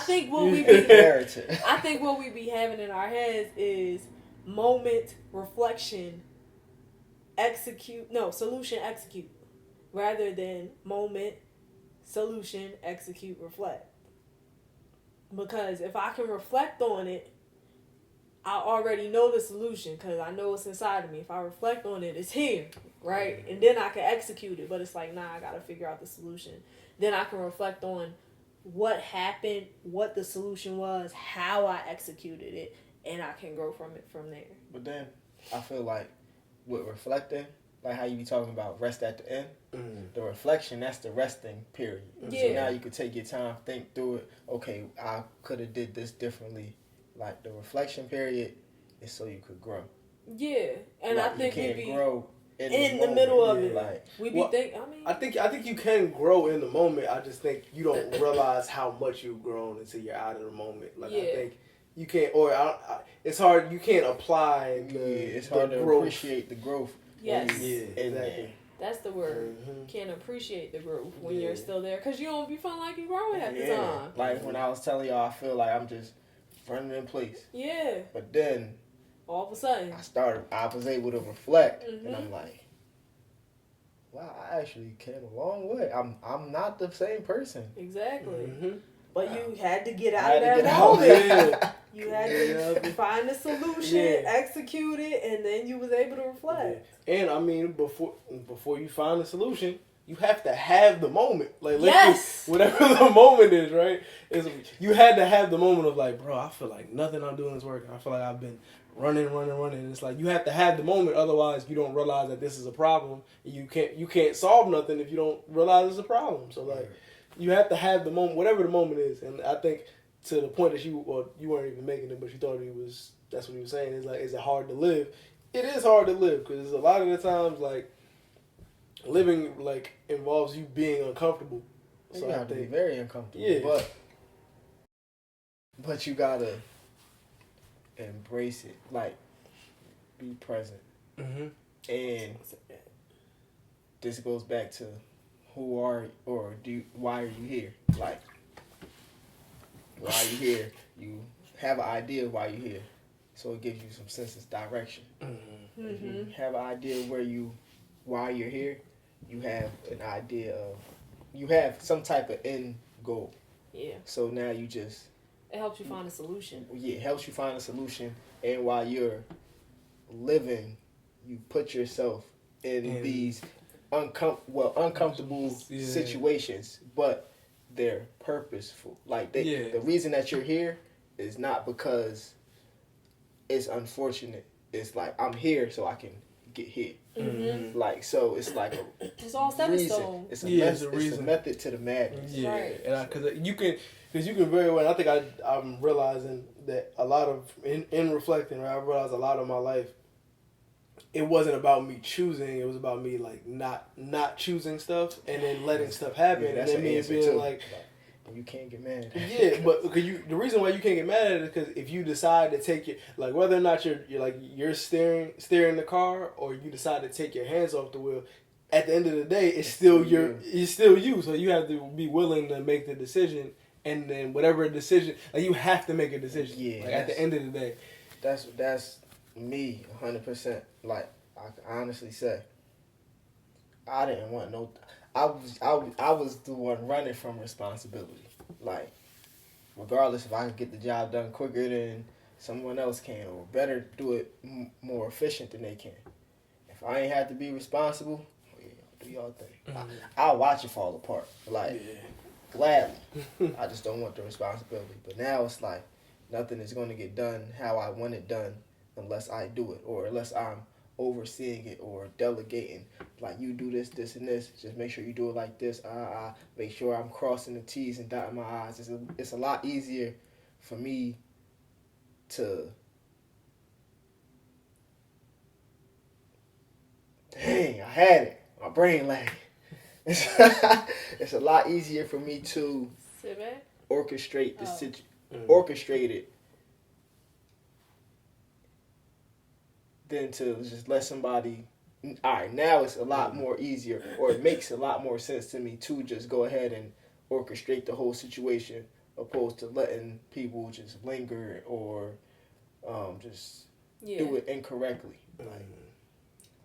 think what we be imperative. I think what we be having in our heads is moment, reflection, solution, execute, rather than moment, solution, execute, reflect. Because if I can reflect on it, I already know the solution, because I know it's inside of me. If I reflect on it, it's here, right? And then I can execute it. But it's like, nah, I got to figure out the solution. Then I can reflect on what happened, what the solution was, how I executed it, and I can grow from it from there. But then I feel like with reflecting, like how you be talking about rest at the end, the reflection, that's the resting period. Yeah. So now you could take your time, think through it. Okay, I could have did this differently. Like the reflection period is so you could grow. Yeah, and like I think you we can't be grow in the middle of it. Like, We be I think you can grow in the moment. I just think you don't realize how much you've grown until you're out of the moment. Like I think you can't, it's hard. You can't apply. It's hard to growth. appreciate the growth. Yes. Exactly. That's the word. Can't appreciate the growth when you're still there, because you don't be feeling like you're growing at the time. Like when I was telling y'all, I feel like I'm just running in place. Yeah. But then all of a sudden I was able to reflect, and I'm like, wow, I actually came a long way. I'm not the same person. Exactly. Mm-hmm. But you had to get out of that moment. You had to find a solution, execute it, and then you was able to reflect. Yeah. And I mean, before you find the solution, you have to have the moment. Like, whatever the moment is, right? You had to have the moment of like, bro, I feel like nothing I'm doing is working. I feel like I've been running. It's like you have to have the moment, otherwise you don't realize that this is a problem. You can't solve nothing if you don't realize it's a problem. So like, you have to have the moment, whatever the moment is. And I think to the point that you weren't even making it, but you thought that's what he was saying. Is like, is it hard to live? It is hard to live, because a lot of the times, like, living like involves you being uncomfortable. So you have to be very uncomfortable. Yeah. But you gotta embrace it. Like, be present. Mm-hmm. And this goes back to why are you here? Like, why are you here? You have an idea of why you're here. So it gives you some sense of direction. Mm-hmm. If you have an idea why you're here, you have an idea of, you have some type of end goal. Yeah. So now you just... It helps you find a solution. Yeah, it helps you find a solution. And while you're living, you put yourself in these uncomfortable situations, but they're purposeful. Like, the reason that you're here is not because it's unfortunate. It's like, I'm here so I can get here. Mm-hmm. Like, so it's like it's all stepping stone. It's a method to the madness. Yeah, right. And because you can very well. I think I'm realizing that a lot of in reflecting, right, I realized a lot of my life, it wasn't about me choosing. It was about me like not choosing stuff and then letting stuff happen. Yeah, that's and then me being too. like, you can't get mad. Yeah, but because the reason why you can't get mad at it is because if you decide to take your, like, whether or not you're steering the car, or you decide to take your hands off the wheel, at the end of the day, it's still you. So you have to be willing to make the decision, and then whatever decision, like, you have to make a decision. Yeah, like, at the end of the day, that's me 100%. Like, I can honestly say, I didn't want no. I was the one running from responsibility. Like, regardless if I can get the job done quicker than someone else can, or better do it more efficient than they can. If I ain't have to be responsible, do y'all thing. Mm-hmm. I'll watch it fall apart. Like, gladly. I just don't want the responsibility. But now it's like, nothing is going to get done how I want it done unless I do it, or unless I'm overseeing it or delegating. Like, you do this, and this. Just make sure you do it like this. Make sure I'm crossing the T's and dotting my I's. It's a lot easier for me to... Dang, I had it. My brain lagged. It's a lot easier for me to orchestrate orchestrate it than to just let somebody... All right, now it's a lot more easier, or it makes a lot more sense to me to just go ahead and orchestrate the whole situation, opposed to letting people just linger or just do it incorrectly. Like,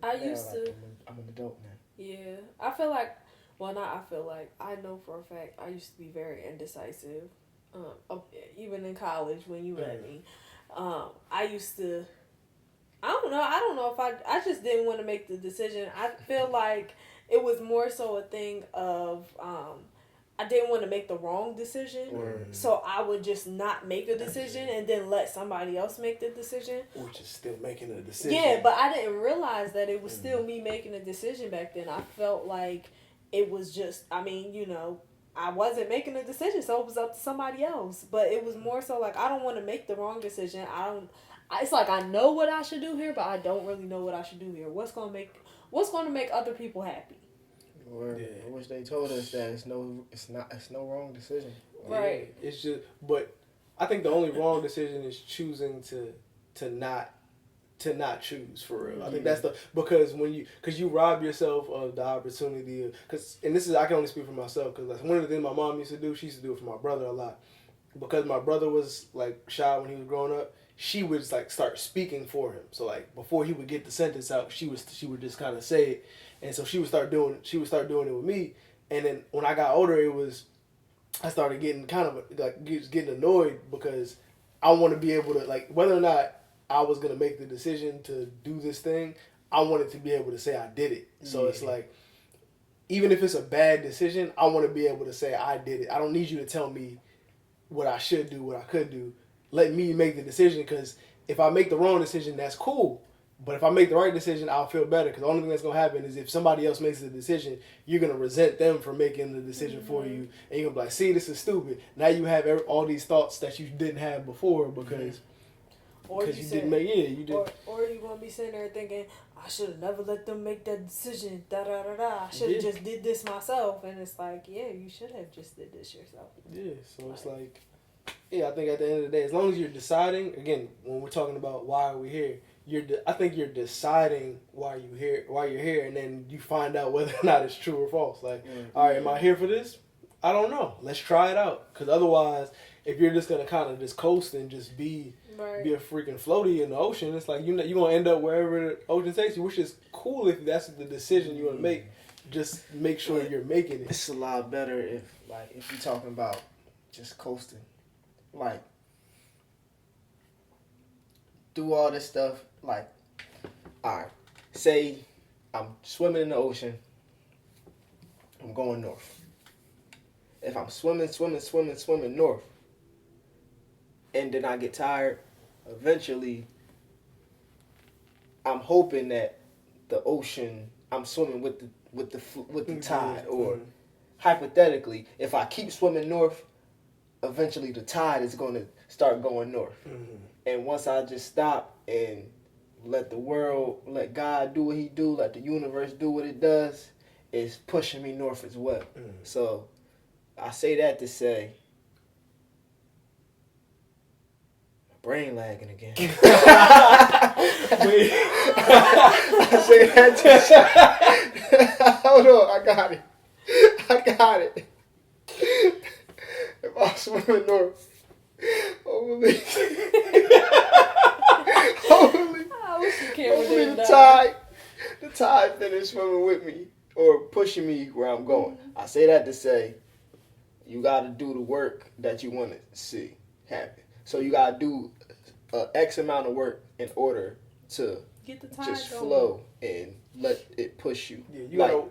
I'm an adult now. Yeah, I feel like, I know for a fact I used to be very indecisive. Even in college when you met me, I used to... I don't know if I just didn't want to make the decision. I feel like it was more so a thing of I didn't want to make the wrong decision. So I would just not make a decision and then let somebody else make the decision. Or just still making a decision. Yeah, but I didn't realize that it was still me making a decision back then. I felt like it was just, I wasn't making a decision, so it was up to somebody else. But it was more so like, I don't want to make the wrong decision. It's like, I know what I should do here, but I don't really know what I should do here. What's going to make other people happy? I wish they told us that it's no wrong decision. Right. Yeah, it's just, but I think the only wrong decision is choosing to not choose, for real. I think that's because you rob yourself of the opportunity and this is, I can only speak for myself, because like, one of the things my mom used to do, she used to do it for my brother a lot, because my brother was like shy when he was growing up. She would like start speaking for him. So like, before he would get the sentence out, she would just kind of say it, and so she would start doing it with me. And then when I got older, I started getting kind of like getting annoyed, because I want to be able to, like, whether or not I was gonna make the decision to do this thing, I wanted to be able to say I did it. So it's like, even if it's a bad decision, I want to be able to say I did it. I don't need you to tell me what I should do, what I could do. Let me make the decision, because if I make the wrong decision, that's cool. But if I make the right decision, I'll feel better, because the only thing that's going to happen is if somebody else makes the decision, you're going to resent them for making the decision for you. And you're going to be like, see, this is stupid. Now you have all these thoughts that you didn't have before, because... Or Because you said, didn't make it. You did. Or you gonna be sitting there thinking, I should have never let them make that decision. Da da da da. I should have just did this myself. And it's like, yeah, you should have just did this yourself. Yeah. So it's like, yeah. I think at the end of the day, as long as you're deciding, again, when we're talking about why are we here, I think you're deciding why you're here, and then you find out whether or not it's true or false. Like, all right, am I here for this? I don't know. Let's try it out. Because otherwise, if you're just gonna kind of just coast and just be a freaking floaty in the ocean, it's like you're gonna end up wherever the ocean takes you, which is cool if that's the decision you want to make. Just make sure you're making it. It's a lot better if you're talking about just coasting, like do all this stuff. Like, all right, say I'm swimming in the ocean. I'm going north. If I'm swimming north, and then I get tired, eventually, I'm hoping that the ocean, I'm swimming with the tide, or hypothetically, if I keep swimming north, eventually the tide is going to start going north. And once I just stop and let God do what he do, let the universe do what it does, it's pushing me north as well. So I say that to say, my brain lagging again. I say that to say, hold on, I got it. If I'm swimming north, hopefully the tide finished swimming with me or pushing me where I'm going. I say that to say, you got to do the work that you want to see happen. So you got to do X amount of work in order to get the tide just going. flow and let it push you. Yeah,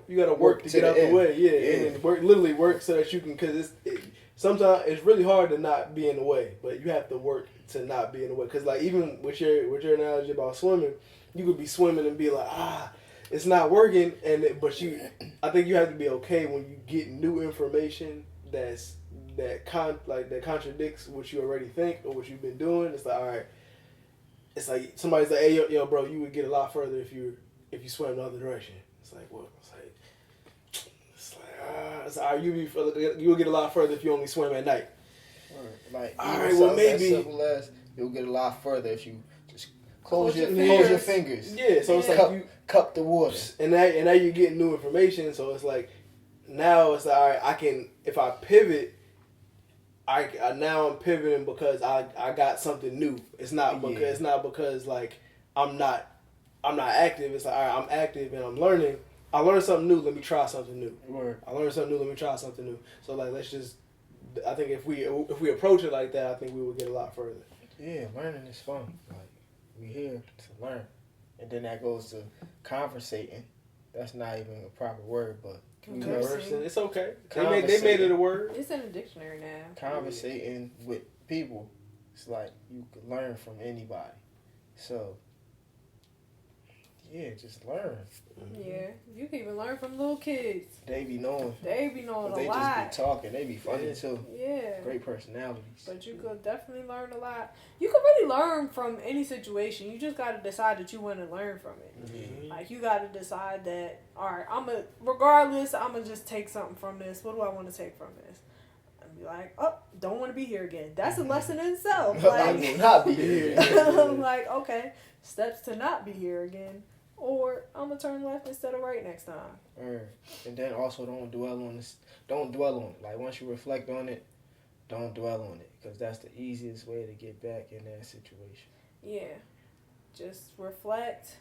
you gotta work to get out the way. Yeah, and literally work so that you can. Because sometimes it's really hard to not be in the way, but you have to work to not be in the way. Because like even with your analogy about swimming, you could be swimming and be like, it's not working, I think you have to be okay when you get new information that contradicts what you already think or what you've been doing. It's like, all right, it's like somebody's like, hey, yo, bro, you would get a lot further if you swam the other direction. It's like, what? It's like you will get a lot further if you only swim at night. Like, all right, well maybe simple as you'll get a lot further if you just close your fingers. Yeah, so it's like you cup the water, and now you're getting new information. So it's like now it's like, all right, I can, if I pivot, now I'm pivoting because I got something new. It's not because like I'm not active. It's like, all right, I'm active and I'm learning. I learned something new. Let me try something new. Word. I learned something new. Let me try something new. So like, let's just. I think if we approach it like that, I think we would get a lot further. Yeah, learning is fun. Like, we here to learn, and then that goes to conversating. That's not even a proper word, but conversing. It's okay. They made it a word. It's in a dictionary now. Conversating with people, it's like you can learn from anybody. So, yeah, just learn. Yeah, you can even learn from little kids. They be knowing. They be knowing a lot. They just be talking. They be funny too. Yeah. Great personalities. But you could definitely learn a lot. You could really learn from any situation. You just got to decide that you want to learn from it. Mm-hmm. Like, you got to decide that, all right, I'm going to just take something from this. What do I want to take from this? And be like, oh, don't want to be here again. That's a lesson in itself. Like, I will not be here. Like, okay, steps to not be here again. Or I'm going to turn left instead of right next time. And then also don't dwell on this. Don't dwell on it. Like, once you reflect on it, don't dwell on it. Because that's the easiest way to get back in that situation. Yeah. Just reflect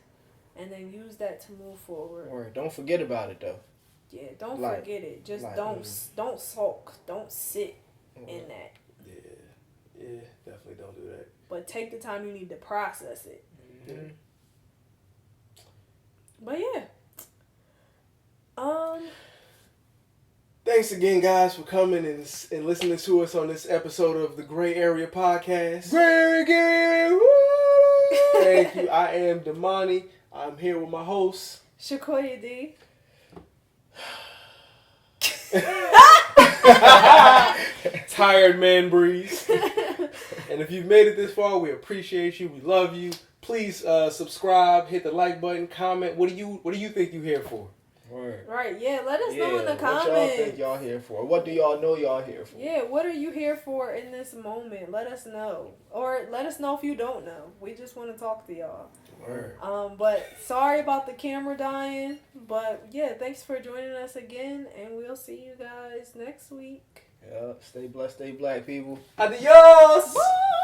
and then use that to move forward. Or don't forget about it, though. Yeah, don't forget it. Just don't sulk. Don't sit in that. Yeah, definitely don't do that. But take the time you need to process it. Mm-hmm. But yeah. Thanks again, guys, for coming and listening to us on this episode of the Grae Area Podcast. Grae Area! Thank you. I am Damani. I'm here with my host, Shakoya D. Tired Man Breeze. And if you've made it this far, we appreciate you. We love you. Please subscribe, hit the like button, comment. What do you think you're here for? Word. Right, yeah, let us know in the comments. What y'all think y'all here for? What do y'all know y'all here for? Yeah, what are you here for in this moment? Let us know. Or let us know if you don't know. We just want to talk to y'all. Word. But sorry about the camera dying. But yeah, thanks for joining us again, and we'll see you guys next week. Yeah, stay blessed, stay black, people. Adios! Bye!